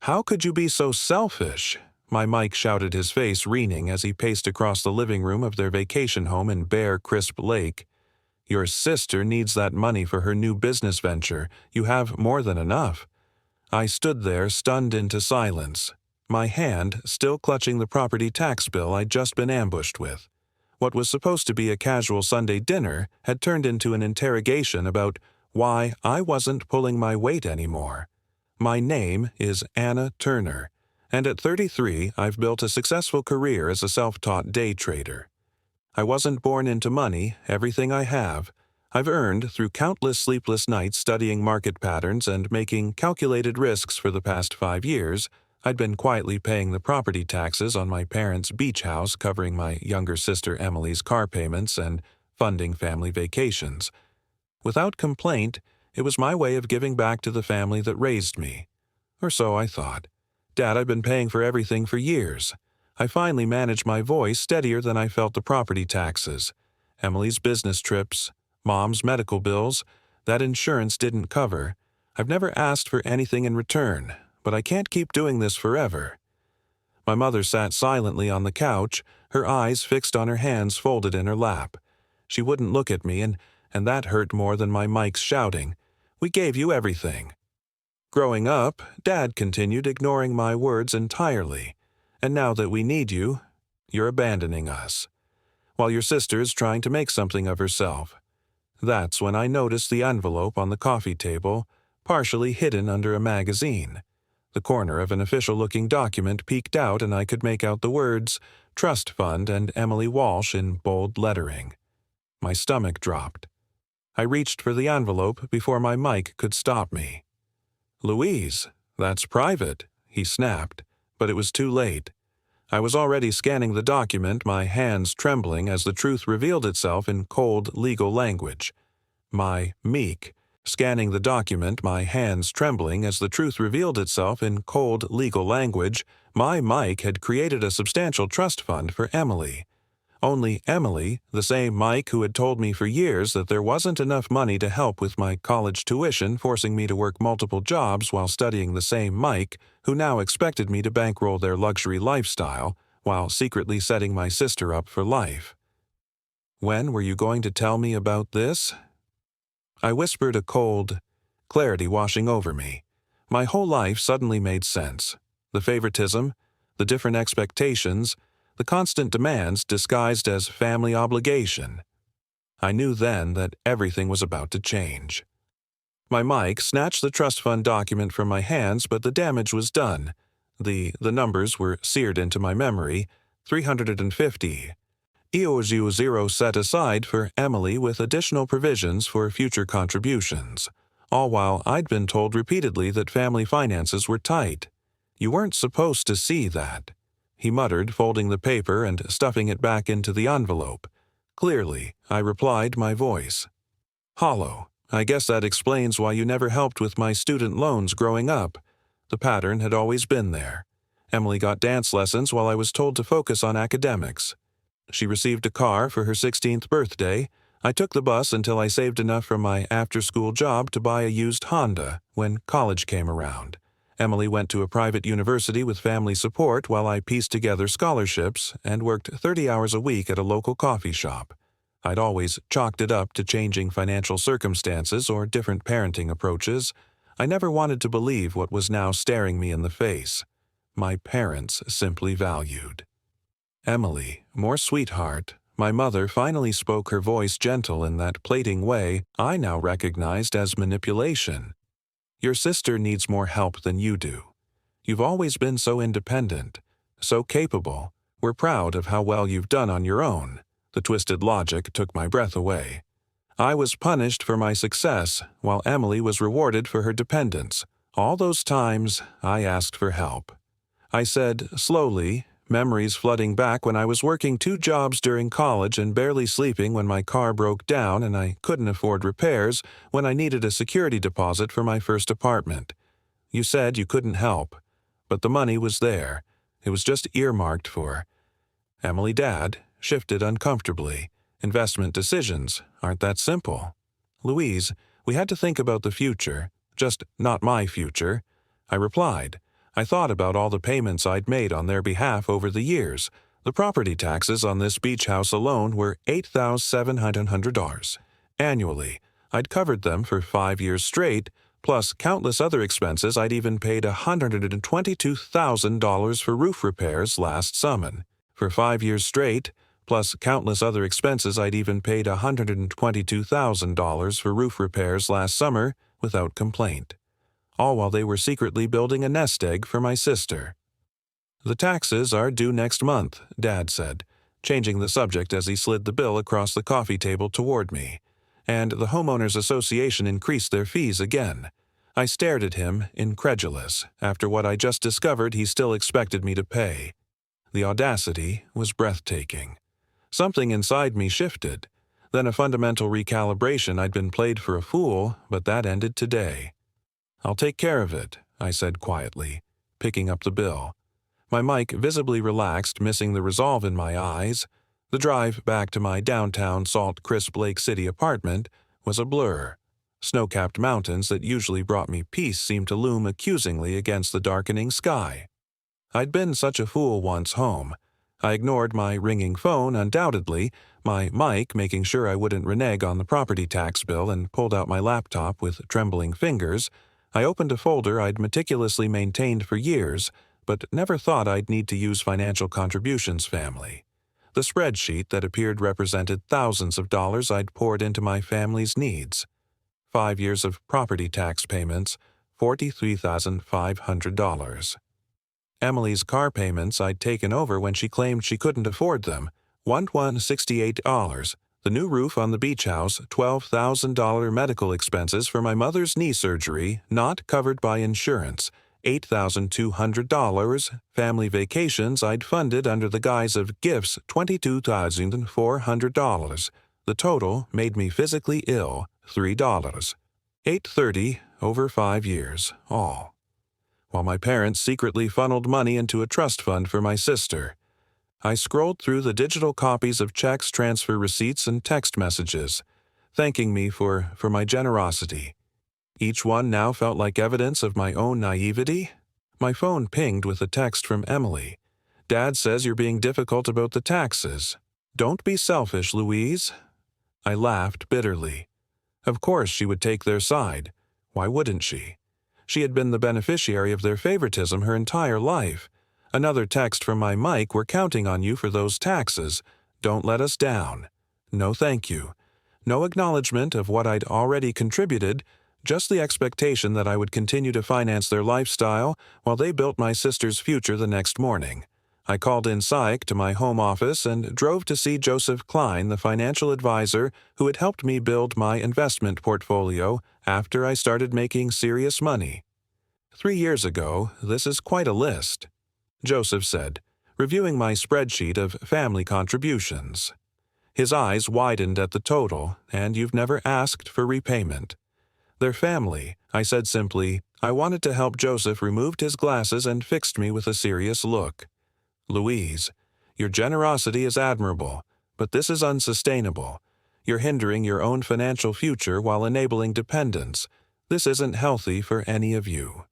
How could you be so selfish? My Mike shouted, his face wreathing as he paced across the living room of their vacation home in Bear Crisp Lake. Your sister needs that money for her new business venture. You have more than enough. I stood there, stunned into silence, my hand still clutching the property tax bill I'd just been ambushed with. What was supposed to be a casual Sunday dinner had turned into an interrogation about why I wasn't pulling my weight anymore. My name is Anna Turner, and at 33 I've built a successful career as a self-taught day trader. I wasn't born into money. Everything I have, I've earned through countless sleepless nights studying market patterns and making calculated risks. For the past 5 years, I'd been quietly paying the property taxes on my parents' beach house, covering my younger sister Emily's car payments and funding family vacations. Without complaint, it was my way of giving back to the family that raised me. Or so I thought. Dad, I've been paying for everything for years. I finally managed my voice steadier than I felt the property taxes. Emily's business trips, Mom's medical bills, that insurance didn't cover. I've never asked for anything in return, but I can't keep doing this forever. My mother sat silently on the couch, her eyes fixed on her hands folded in her lap. She wouldn't look at me, and that hurt more than my Mike's shouting. We gave you everything. Growing up, Dad continued, ignoring my words entirely. And now that we need you, you're abandoning us. While your sister's trying to make something of herself. That's when I noticed the envelope on the coffee table, partially hidden under a magazine. The corner of an official-looking document peeked out, and I could make out the words, Trust Fund and Emily Walsh in bold lettering. My stomach dropped. I reached for the envelope before my Mike could stop me. Louise, that's private, he snapped, but it was too late. I was already scanning the document, my hands trembling as the truth revealed itself in cold legal language. My Meek, scanning the document, my hands trembling as the truth revealed itself in cold legal language, my Mike had created a substantial trust fund for Emily. Only Emily, the same Mike who had told me for years that there wasn't enough money to help with my college tuition, forcing me to work multiple jobs while studying, the same Mike who now expected me to bankroll their luxury lifestyle while secretly setting my sister up for life. When were you going to tell me about this? I whispered, a cold clarity washing over me. My whole life suddenly made sense. The favoritism, the different expectations, the constant demands disguised as family obligation. I knew then that everything was about to change. My Mike snatched the trust fund document from my hands, but the damage was done. The numbers were seared into my memory. 350. EO00 set aside for Emily with additional provisions for future contributions. All while I'd been told repeatedly that family finances were tight. You weren't supposed to see that, he muttered, folding the paper and stuffing it back into the envelope. Clearly, I replied, my voice hollow. I guess that explains why you never helped with my student loans growing up. The pattern had always been there. Emily got dance lessons while I was told to focus on academics. She received a car for her 16th birthday. I took the bus until I saved enough from my after-school job to buy a used Honda when college came around. Emily went to a private university with family support while I pieced together scholarships and worked 30 hours a week at a local coffee shop. I'd always chalked it up to changing financial circumstances or different parenting approaches. I never wanted to believe what was now staring me in the face. My parents simply valued. Emily, more sweetheart, my mother finally spoke, her voice gentle in that plating way I now recognized as manipulation. Your sister needs more help than you do. You've always been so independent, so capable. We're proud of how well you've done on your own. The twisted logic took my breath away. I was punished for my success, while Emily was rewarded for her dependence. All those times I asked for help. I said, slowly, memories flooding back when I was working 2 jobs during college and barely sleeping when my car broke down and I couldn't afford repairs, when I needed a security deposit for my first apartment. You said you couldn't help, but the money was there. It was just earmarked for. Emily, Dad shifted uncomfortably. Investment decisions aren't that simple. Louise, we had to think about the future, just not my future. I replied. I thought about all the payments I'd made on their behalf over the years. The property taxes on this beach house alone were $8,700 annually. I'd covered them for 5 years straight, plus countless other expenses. I'd even paid $122,000 for roof repairs last summer. For 5 years straight, plus countless other expenses. I'd even paid $122,000 for roof repairs last summer without complaint, all while they were secretly building a nest egg for my sister. "The taxes are due next month," Dad said, changing the subject as he slid the bill across the coffee table toward me. "And the Homeowners Association increased their fees again." I stared at him, incredulous. After what I just discovered, he still expected me to pay. The audacity was breathtaking. Something inside me shifted. Then a fundamental recalibration. I'd been played for a fool, but that ended today. "I'll take care of it," I said quietly, picking up the bill. My mic visibly relaxed, missing the resolve in my eyes. The drive back to my downtown Salt Crisp Lake City apartment was a blur. Snow-capped mountains that usually brought me peace seemed to loom accusingly against the darkening sky. I'd been such a fool once home. I ignored my ringing phone, undoubtedly, my mic making sure I wouldn't renege on the property tax bill, and pulled out my laptop with trembling fingers. I opened a folder I'd meticulously maintained for years, but never thought I'd need to use financial contributions family. The spreadsheet that appeared represented thousands of dollars I'd poured into my family's needs. 5 years of property tax payments, $43,500. Emily's car payments I'd taken over when she claimed she couldn't afford them, $1,168. The new roof on the beach house, $12,000 medical expenses for my mother's knee surgery, not covered by insurance, $8,200. Family vacations I'd funded under the guise of gifts, $22,400. The total made me physically ill, $3. $830 over 5 years, all. While my parents secretly funneled money into a trust fund for my sister. I scrolled through the digital copies of checks, transfer receipts, and text messages, thanking me for my generosity. Each one now felt like evidence of my own naivety. My phone pinged with a text from Emily. "Dad says you're being difficult about the taxes. Don't be selfish, Louise." I laughed bitterly. Of course she would take their side. Why wouldn't she? She had been the beneficiary of their favoritism her entire life. Another text from my mic: "We're counting on you for those taxes. Don't let us down." No thank you. No acknowledgement of what I'd already contributed, just the expectation that I would continue to finance their lifestyle while they built my sister's future the next morning. I called in psych to my home office and drove to see Joseph Klein, the financial advisor who had helped me build my investment portfolio after I started making serious money. 3 years ago, this is quite a list, Joseph said, reviewing my spreadsheet of family contributions. His eyes widened at the total, "And you've never asked for repayment." "Their family," I said simply. I wanted to help. Joseph removed his glasses and fixed me with a serious look. "Louise, your generosity is admirable, but this is unsustainable. You're hindering your own financial future while enabling dependence. This isn't healthy for any of you."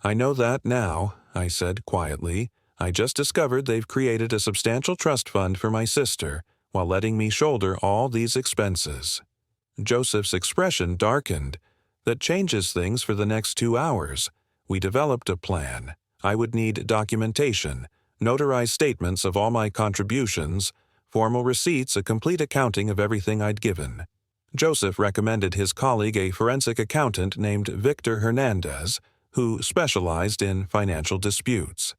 "I know that now," I said quietly. "I just discovered they've created a substantial trust fund for my sister, while letting me shoulder all these expenses." Joseph's expression darkened. "That changes things for the next 2 hours. We developed a plan. I would need documentation, notarized statements of all my contributions, formal receipts, a complete accounting of everything I'd given." Joseph recommended his colleague, a forensic accountant named Victor Hernandez, who specialized in financial disputes.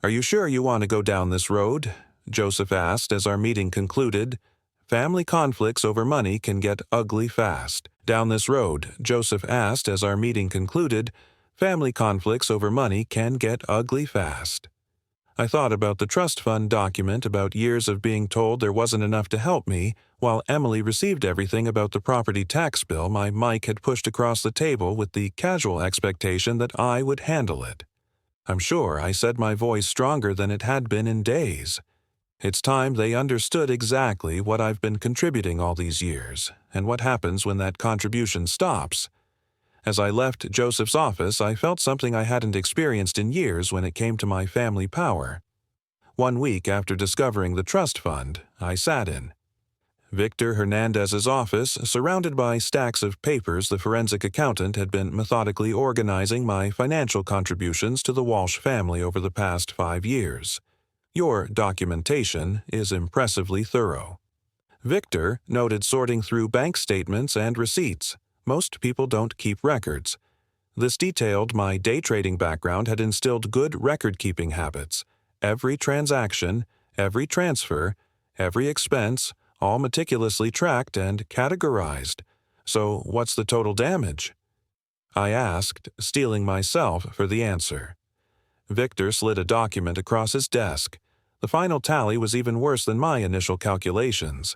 "Are you sure you want to go down this road?" Joseph asked as our meeting concluded. "Family conflicts over money can get ugly fast." "Down this road," Joseph asked as our meeting concluded. "Family conflicts over money can get ugly fast." I thought about the trust fund document, about years of being told there wasn't enough to help me, while Emily received everything, about the property tax bill my mic had pushed across the table with the casual expectation that I would handle it. "I'm sure," I said, my voice stronger than it had been in days. "It's time they understood exactly what I've been contributing all these years, and what happens when that contribution stops." As I left Joseph's office, I felt something I hadn't experienced in years when it came to my family power. 1 week after discovering the trust fund, I sat in Victor Hernandez's office, surrounded by stacks of papers. The forensic accountant had been methodically organizing my financial contributions to the Walsh family over the past 5 years. Your documentation is impressively thorough. Victor noted sorting through bank statements and receipts. Most people don't keep records. This detailed my day trading background had instilled good record-keeping habits. Every transaction, every transfer, every expense, all meticulously tracked and categorized. So what's the total damage? I asked, steeling myself for the answer. Victor slid a document across his desk. The final tally was even worse than my initial calculations.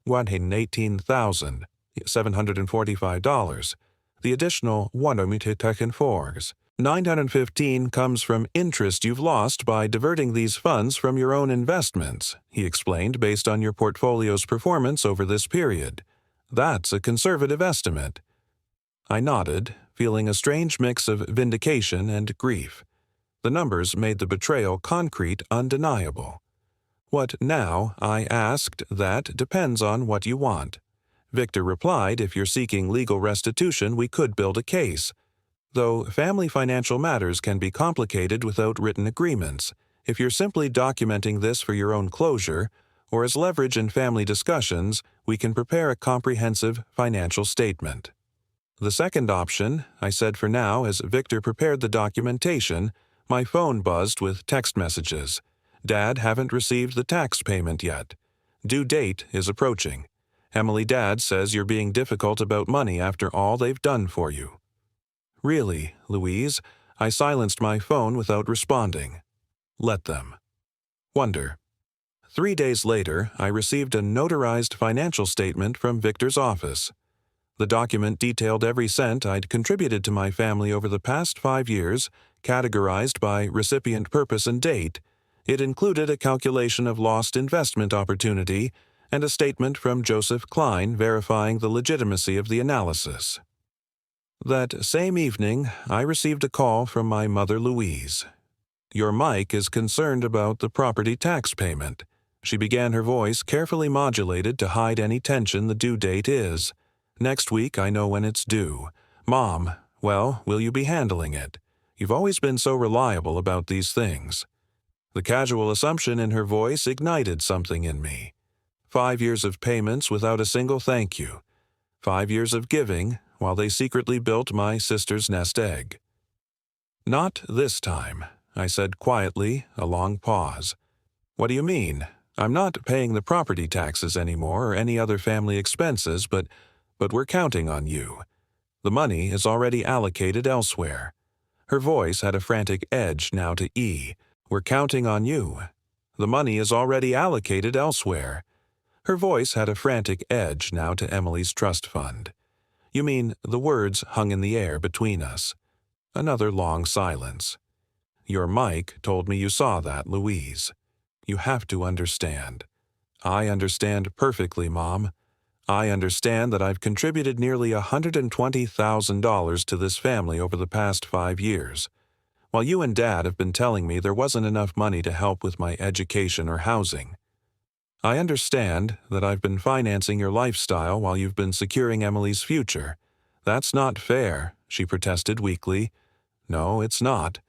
$118,745. The additional $915 comes from interest you've lost by diverting these funds from your own investments, he explained, based on your portfolio's performance over this period. That's a conservative estimate. I nodded, feeling a strange mix of vindication and grief. The numbers made the betrayal concrete, undeniable. What now? I asked. That depends on what you want. Victor replied, if you're seeking legal restitution, we could build a case. Though family financial matters can be complicated without written agreements, if you're simply documenting this for your own closure, or as leverage in family discussions, we can prepare a comprehensive financial statement. The second option, I said for now as Victor prepared the documentation, my phone buzzed with text messages. Dad, haven't received the tax payment yet. Due date is approaching. Emily, Dad says you're being difficult about money after all they've done for you. Really, Louise? I silenced my phone without responding. Let them. Wonder. 3 days later, I received a notarized financial statement from Victor's office. The document detailed every cent I'd contributed to my family over the past 5 years, categorized by recipient purpose and date. It included a calculation of lost investment opportunity and a statement from Joseph Klein verifying the legitimacy of the analysis. That same evening, I received a call from my mother, Louise. Your Mike is concerned about the property tax payment. She began, her voice carefully modulated to hide any tension. The due date is. Next week, I know when it's due. Mom, well, will you be handling it? You've always been so reliable about these things. The casual assumption in her voice ignited something in me. 5 years of payments without a single thank you. 5 years of giving, while they secretly built my sister's nest egg. Not this time, I said quietly, a long pause. What do you mean? I'm not paying the property taxes anymore or any other family expenses, but we're counting on you. The money is already allocated elsewhere. Her voice had a frantic edge now to E. We're counting on you. The money is already allocated elsewhere. Her voice had a frantic edge now to Emily's trust fund. You mean, the words hung in the air between us. Another long silence. Your Mike told me you saw that, Louise. You have to understand. I understand perfectly, Mom. I understand that I've contributed nearly $120,000 to this family over the past 5 years. While you and Dad have been telling me there wasn't enough money to help with my education or housing. I understand that I've been financing your lifestyle while you've been securing Emily's future. That's not fair, she protested weakly. No, it's not.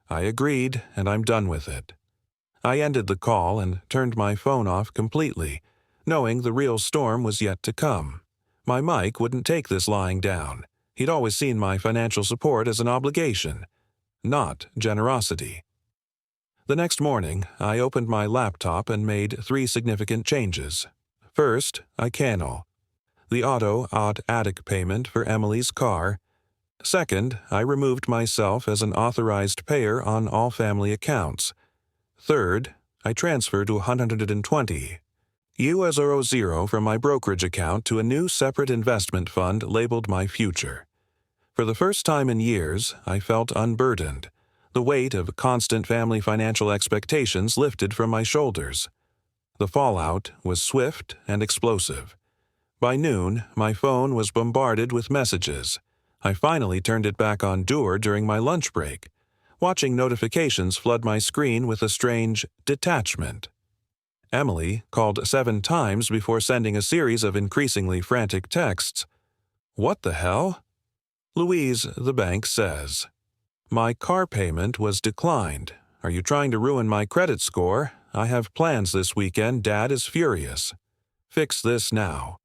I agreed, and I'm done with it. I ended the call and turned my phone off completely, knowing the real storm was yet to come. My Mike wouldn't take this lying down. He'd always seen my financial support as an obligation, not generosity. The next morning, I opened my laptop and made 3 significant changes. First, I cancel the auto-attic payment for Emily's car. Second, I removed myself as an authorized payer on all family accounts. Third, I transferred $120 US00 from my brokerage account to a new separate investment fund labeled My Future. For the first time in years, I felt unburdened. The weight of constant family financial expectations lifted from my shoulders. The fallout was swift and explosive. By noon, my phone was bombarded with messages. I finally turned it back on Dur during my lunch break, watching notifications flood my screen with a strange detachment. Emily called 7 times before sending a series of increasingly frantic texts. What the hell? Louise, the bank says. My car payment was declined. Are you trying to ruin my credit score? I have plans this weekend. Dad is furious. Fix this now.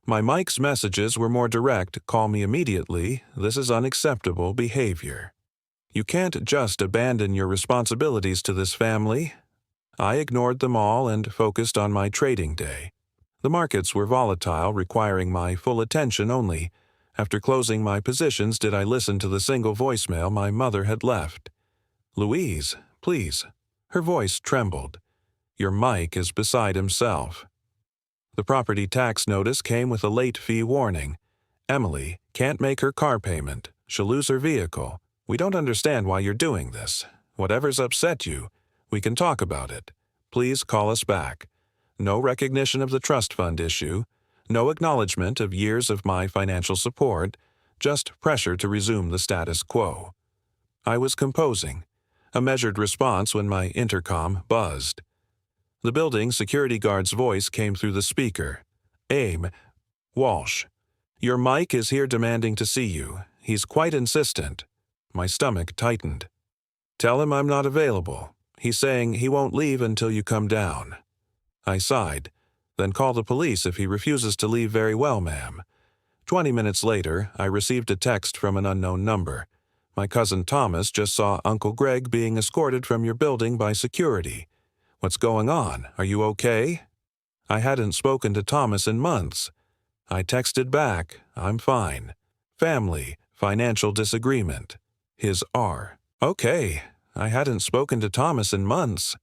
My Mike's messages were more direct. Call me immediately. This is unacceptable behavior. You can't just abandon your responsibilities to this family. I ignored them all and focused on my trading day. The markets were volatile, requiring my full attention only. After closing my positions, did I listen to the single voicemail my mother had left. Louise, please. Her voice trembled. Your Mike is beside himself. The property tax notice came with a late fee warning. Emily can't make her car payment. She'll lose her vehicle. We don't understand why you're doing this. Whatever's upset you, we can talk about it. Please call us back. No recognition of the trust fund issue. No acknowledgement of years of my financial support. Just pressure to resume the status quo. I was composing. A measured response when my intercom buzzed. The building security guard's voice came through the speaker. Aim. Walsh. Your Mike is here demanding to see you. He's quite insistent. My stomach tightened. Tell him I'm not available. He's saying he won't leave until you come down. I sighed. Then call the police if he refuses to leave. Very well, ma'am. 20 minutes later, I received a text from an unknown number. My cousin Thomas just saw Uncle Greg being escorted from your building by security. What's going on? Are you okay? I hadn't spoken to Thomas in months. I texted back, I'm fine. Family, financial disagreement. His R. Okay. I hadn't spoken to Thomas in months.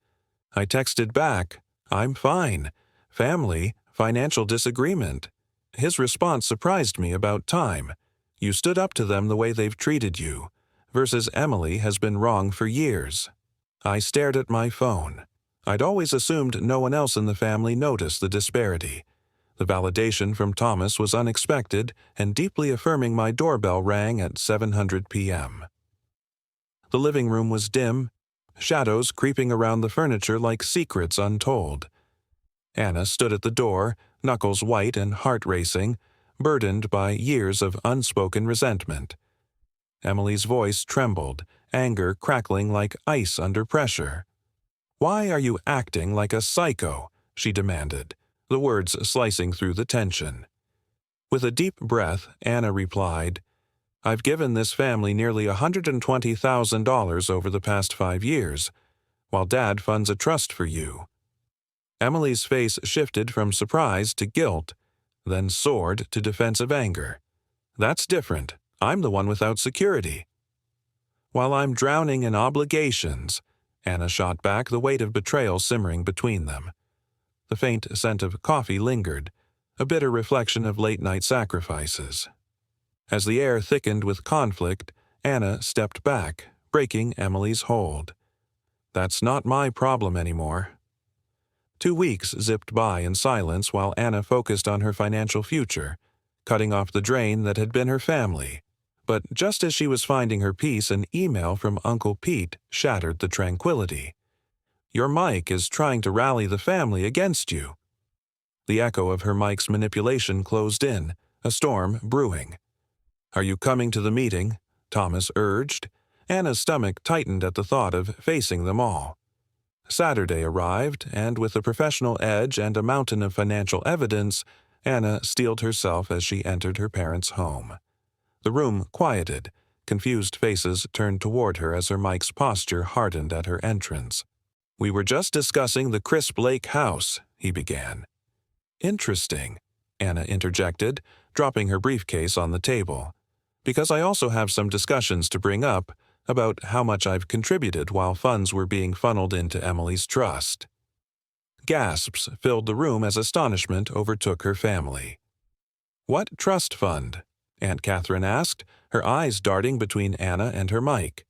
I texted back, I'm fine. Family, financial disagreement. His response surprised me about time. You stood up to them the way they've treated you, versus Emily has been wrong for years. I stared at my phone. I'd always assumed no one else in the family noticed the disparity. The validation from Thomas was unexpected and deeply affirming. My doorbell rang at 7:00 p.m. The living room was dim, shadows creeping around the furniture like secrets untold. Anna stood at the door, knuckles white and heart racing, burdened by years of unspoken resentment. Emily's voice trembled, anger crackling like ice under pressure. Why are you acting like a psycho? She demanded, the words slicing through the tension. With a deep breath, Anna replied, I've given this family nearly $120,000 over the past 5 years, while Dad funds a trust for you. Emily's face shifted from surprise to guilt, then soared to defensive anger. That's different. I'm the one without security. While I'm drowning in obligations, Anna shot back, the weight of betrayal simmering between them. The faint scent of coffee lingered, a bitter reflection of late-night sacrifices. As the air thickened with conflict, Anna stepped back, breaking Emily's hold. That's not my problem anymore. 2 weeks zipped by in silence while Anna focused on her financial future, cutting off the drain that had been her family. But just as she was finding her peace, an email from Uncle Pete shattered the tranquility. Your Mike is trying to rally the family against you. The echo of her Mike's manipulation closed in, a storm brewing. Are you coming to the meeting? Thomas urged. Anna's stomach tightened at the thought of facing them all. Saturday arrived, and with a professional edge and a mountain of financial evidence, Anna steeled herself as she entered her parents' home. The room quieted. Confused faces turned toward her as her Mike's posture hardened at her entrance. We were just discussing the Crisp Lake house, he began. Interesting, Anna interjected, dropping her briefcase on the table. Because I also have some discussions to bring up about how much I've contributed while funds were being funneled into Emily's trust. Gasps filled the room as astonishment overtook her family. What trust fund? Aunt Catherine asked, her eyes darting between Anna and her Mike.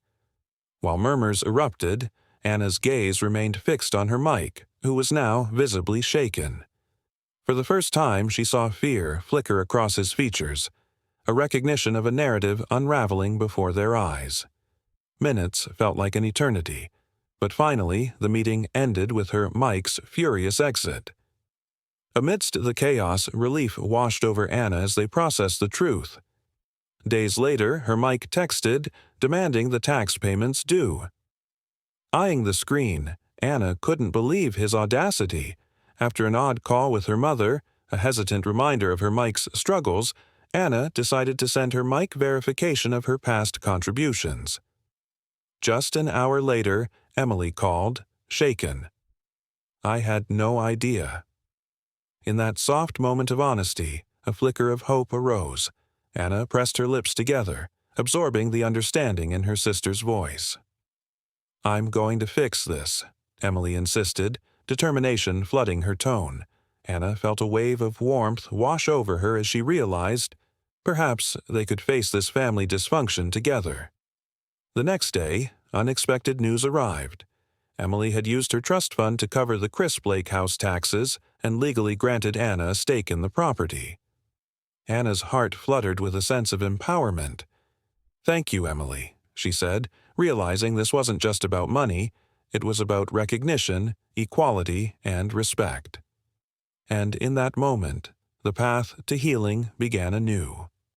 While murmurs erupted, Anna's gaze remained fixed on her Mike, who was now visibly shaken. For the first time, she saw fear flicker across his features, a recognition of a narrative unraveling before their eyes. Minutes felt like an eternity, but finally the meeting ended with her Mike's furious exit. Amidst the chaos, relief washed over Anna as they processed the truth. Days later, her Mike texted, demanding the tax payments due. Eyeing the screen, Anna couldn't believe his audacity. After an odd call with her mother, a hesitant reminder of her Mike's struggles, Anna decided to send her Mike verification of her past contributions. Just an hour later, Emily called, shaken. "I had no idea." In that soft moment of honesty, a flicker of hope arose. Anna pressed her lips together, absorbing the understanding in her sister's voice. "I'm going to fix this," Emily insisted, determination flooding her tone. Anna felt a wave of warmth wash over her as she realized perhaps they could face this family dysfunction together. The next day, unexpected news arrived. Emily had used her trust fund to cover the Crisp Lake house taxes and legally granted Anna a stake in the property. Anna's heart fluttered with a sense of empowerment. "Thank you, Emily," she said, realizing this wasn't just about money, it was about recognition, equality, and respect. And in that moment, the path to healing began anew.